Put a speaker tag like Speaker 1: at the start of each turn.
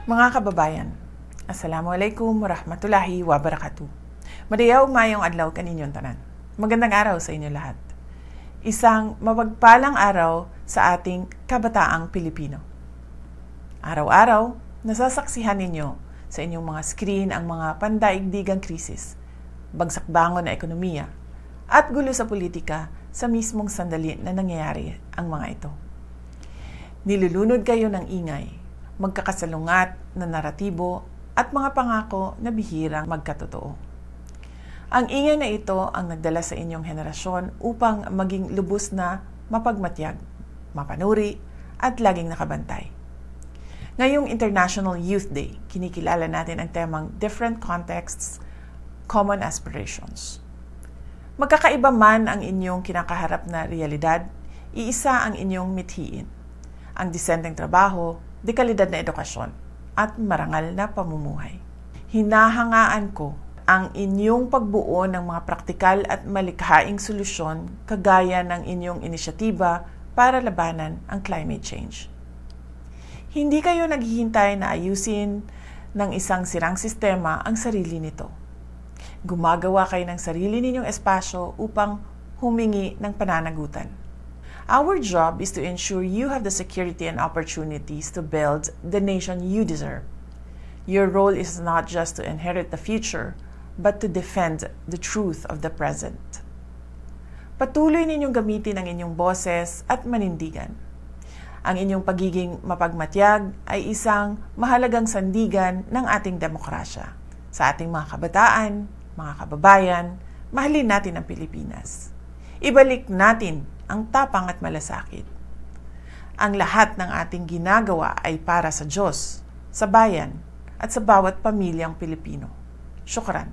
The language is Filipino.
Speaker 1: Mga kababayan, Assalamualaikum warahmatullahi wabarakatuh. Madayaw mayong adlaw kaninyong tanan. Magandang araw sa inyo lahat. Isang mapagpalang araw sa ating kabataang Pilipino. Araw-araw, nasasaksihan ninyo sa inyong mga screen ang mga pandaigdigang krisis, bagsak bangon na ekonomiya, at gulo sa politika sa mismong sandali na nangyayari ang mga ito. Nilulunod kayo ng ingay, magkakasalungat na naratibo at mga pangako na bihirang magkatotoo. Ang ingay na ito ang nagdala sa inyong henerasyon upang maging lubos na mapagmatyag, mapanuri at laging nakabantay. Ngayong International Youth Day, kinikilala natin ang temang Different Contexts, Common Aspirations. Magkakaiba man ang inyong kinakaharap na realidad, iisa ang inyong mithiin. Ang disenteng trabaho, dekalidad na edukasyon, at marangal na pamumuhay. Hinahangaan ko ang inyong pagbuo ng mga praktikal at malikhaing solusyon kagaya ng inyong inisyatiba para labanan ang climate change. Hindi kayo naghihintay na ayusin ng isang sirang sistema ang sarili nito. Gumagawa kayo ng sarili ninyong espasyo upang humingi ng pananagutan. Our job is to ensure you have the security and opportunities to build the nation you deserve. Your role is not just to inherit the future, but to defend the truth of the present. Patuloy ninyong gamitin ang inyong boses at manindigan. Ang inyong pagiging mapagmatyag ay isang mahalagang sandigan ng ating demokrasya. Sa ating mga kabataan, mga kababayan, mahalin natin ang Pilipinas. Ibalik natin ang tapang at malasakit. Ang lahat ng ating ginagawa ay para sa Diyos, sa bayan, at sa bawat pamilyang Pilipino. Syukran.